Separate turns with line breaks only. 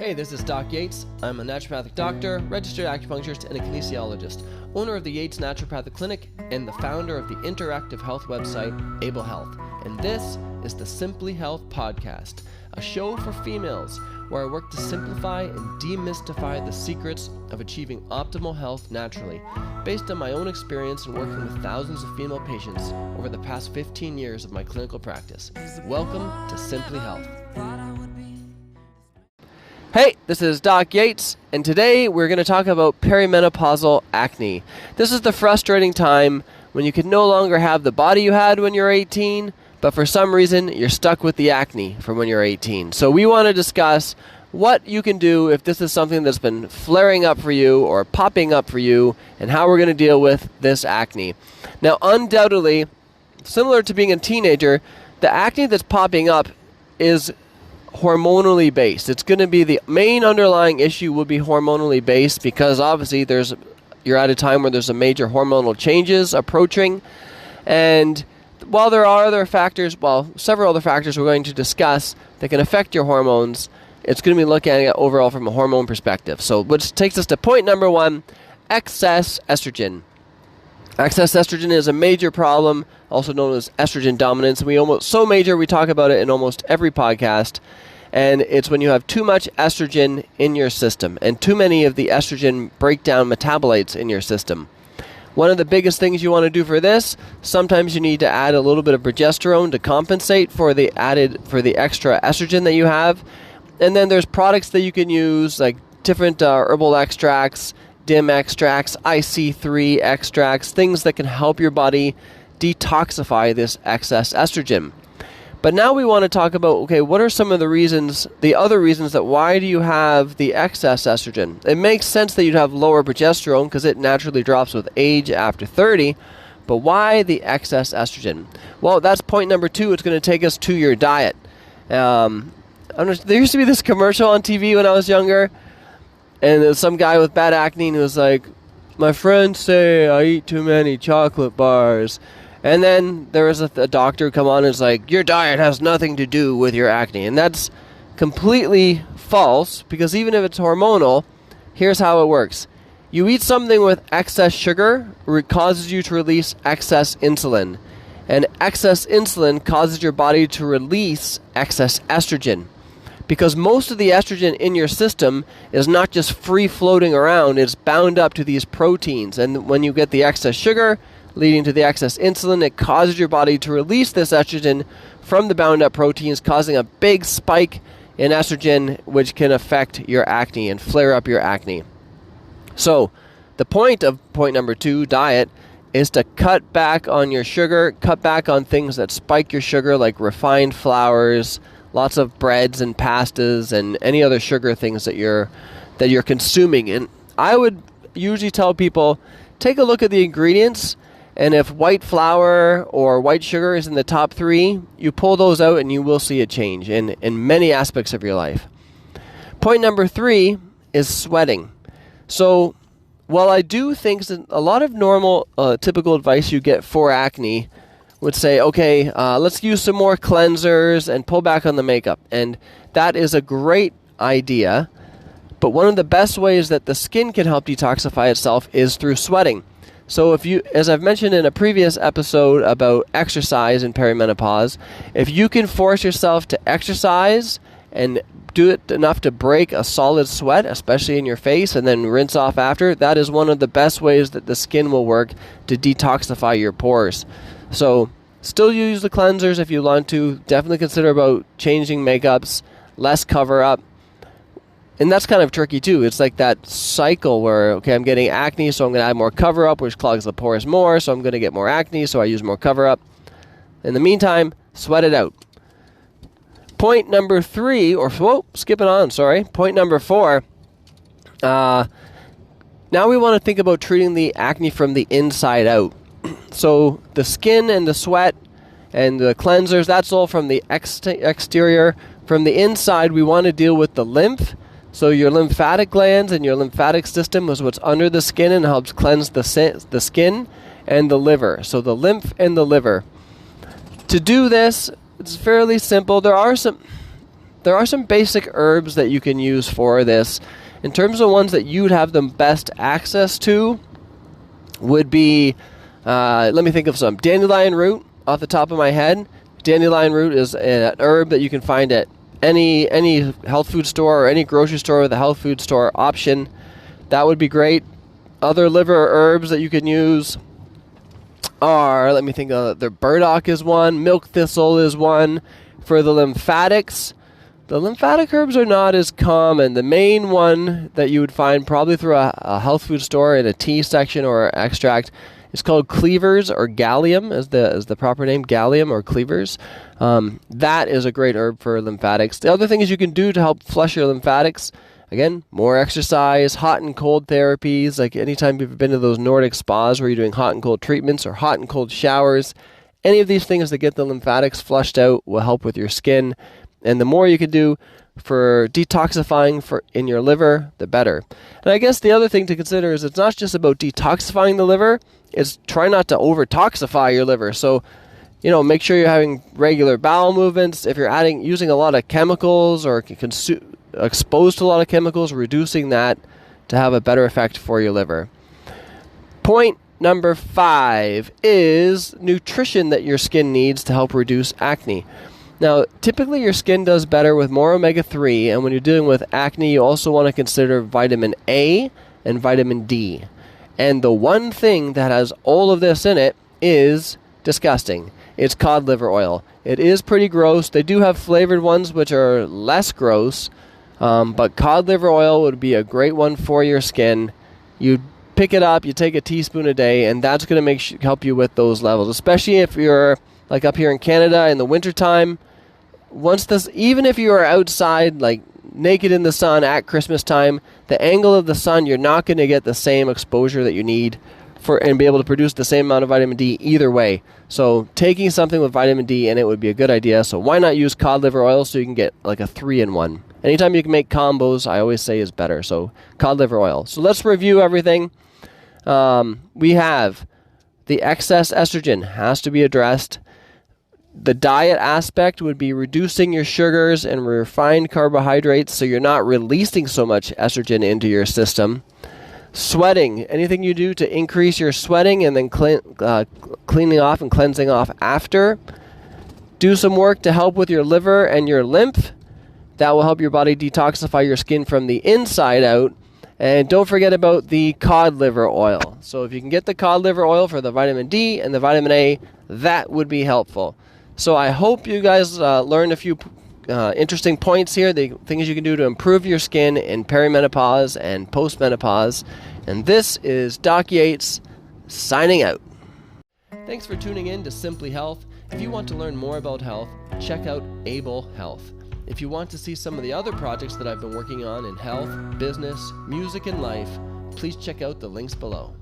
Hey, this is Doc Yates. I'm a naturopathic doctor, registered acupuncturist, and a kinesiologist, owner of the Yates Naturopathic Clinic, and the founder of the interactive health website, Able Health. And this is the Simply Health Podcast, a show for females where I work to simplify and demystify the secrets of achieving optimal health naturally, based on my own experience in working with thousands of female patients over the past 15 years of my clinical practice. Welcome to Simply Health. Hey, this is Doc Yates, and today we're going to talk about perimenopausal acne. This is the frustrating time when you can no longer have the body you had when you were 18, but for some reason you're stuck with the acne from when you're 18. So we want to discuss what you can do if this is something that's been flaring up for you or popping up for you, and how we're going to deal with this acne. Now, undoubtedly, similar to being a teenager, the acne that's popping up is hormonally based. It's going to be the main underlying issue will be hormonally based, because obviously you're at a time where there's a major hormonal changes approaching. And while there are several other factors we're going to discuss that can affect your hormones, it's going to be looking at it overall from a hormone perspective. So which takes us to point number one, excess estrogen. Excess estrogen is a major problem, also known as estrogen dominance. We talk about it in almost every podcast. And it's when you have too much estrogen in your system and too many of the estrogen breakdown metabolites in your system. One of the biggest things you want to do for this, sometimes you need to add a little bit of progesterone to compensate for the extra estrogen that you have. And then there's products that you can use, like different herbal extracts, DIM extracts, IC3 extracts, things that can help your body detoxify this excess estrogen. But now we want to talk about, okay, what are some of the other reasons that why do you have the excess estrogen? It makes sense that you'd have lower progesterone because it naturally drops with age after 30, but why the excess estrogen? Well, that's point number two. It's going to take us to your diet. There used to be this commercial on TV when I was younger, and there was some guy with bad acne, and he was like, my friends say I eat too many chocolate bars. And then there was a doctor come on and was like, your diet has nothing to do with your acne. And that's completely false, because even if it's hormonal, here's how it works. You eat something with excess sugar, it causes you to release excess insulin. And excess insulin causes your body to release excess estrogen. Because most of the estrogen in your system is not just free floating around, it's bound up to these proteins. And when you get the excess sugar, leading to the excess insulin, it causes your body to release this estrogen from the bound up proteins, causing a big spike in estrogen, which can affect your acne and flare up your acne. So the point of point number two, diet, is to cut back on your sugar, cut back on things that spike your sugar, like refined flours, lots of breads and pastas, and any other sugar things that you're consuming. And I would usually tell people, take a look at the ingredients, and if white flour or white sugar is in the top three, you pull those out and you will see a change in many aspects of your life. Point number three is sweating. So while I do think that a lot of normal, typical advice you get for acne would say, okay, let's use some more cleansers and pull back on the makeup. And that is a great idea. But one of the best ways that the skin can help detoxify itself is through sweating. So as I've mentioned in a previous episode about exercise in perimenopause, if you can force yourself to exercise and do it enough to break a solid sweat, especially in your face, and then rinse off after, that is one of the best ways that the skin will work to detoxify your pores. So still use the cleansers if you want to. Definitely consider about changing makeups, less cover up. And that's kind of tricky too. It's like that cycle where, okay, I'm getting acne, so I'm going to add more cover up, which clogs the pores more, so I'm going to get more acne, so I use more cover up. In the meantime, sweat it out. Point number Point number four. Now we want to think about treating the acne from the inside out. So the skin and the sweat and the cleansers, that's all from the exterior. From the inside, we want to deal with the lymph. So your lymphatic glands and your lymphatic system is what's under the skin and helps cleanse the skin and the liver. So the lymph and the liver. To do this, it's fairly simple. There are some there are some basic herbs that you can use for this. In terms of ones that you'd have the best access to would be, let me think of some. Dandelion root off the top of my head. Dandelion root is an herb that you can find at any health food store or any grocery store with a health food store option. That would be great. Other liver herbs that you can use are, let me think, the burdock is one, milk thistle is one. For the lymphatics, the lymphatic herbs are not as common. The main one that you would find probably through a health food store in a tea section or extract is called cleavers, or gallium as the proper name, gallium or cleavers. That is a great herb for lymphatics. The other thing is you can do to help flush your lymphatics, again, more exercise, hot and cold therapies, like anytime you've been to those Nordic spas where you're doing hot and cold treatments or hot and cold showers, any of these things that get the lymphatics flushed out will help with your skin. And the more you can do for detoxifying in your liver, the better. And I guess the other thing to consider is it's not just about detoxifying the liver, it's try not to over-toxify your liver. So, make sure you're having regular bowel movements. If you're using a lot of chemicals or exposed to a lot of chemicals, reducing that to have a better effect for your liver. Point number 5 is nutrition that your skin needs to help reduce acne. Now, typically your skin does better with more omega-3, and when you're dealing with acne, you also want to consider vitamin A and vitamin D. And the one thing that has all of this in it is disgusting. It's cod liver oil. It is pretty gross. They do have flavored ones which are less gross, but cod liver oil would be a great one for your skin. You pick it up, you take a teaspoon a day, and that's going to help you with those levels, especially if you're like up here in Canada in the wintertime. Even if you are outside like naked in the sun at Christmas time, the angle of the sun, you're not going to get the same exposure that you need and be able to produce the same amount of vitamin D either way. So taking something with vitamin D in it would be a good idea. So why not use cod liver oil so you can get like a 3-in-1? Anytime you can make combos, I always say is better. So cod liver oil. So let's review everything. We have the excess estrogen has to be addressed. The diet aspect would be reducing your sugars and refined carbohydrates so you're not releasing so much estrogen into your system. Sweating, anything you do to increase your sweating and then cleaning off and cleansing off after. Do some work to help with your liver and your lymph. That will help your body detoxify your skin from the inside out. And don't forget about the cod liver oil. So if you can get the cod liver oil for the vitamin D and the vitamin A, that would be helpful. So I hope you guys learned a few interesting points here, the things you can do to improve your skin in perimenopause and postmenopause. And this is Doc Yates signing out. Thanks for tuning in to Simply Health. If you want to learn more about health, check out Able Health. If you want to see some of the other projects that I've been working on in health, business, music, and life, please check out the links below.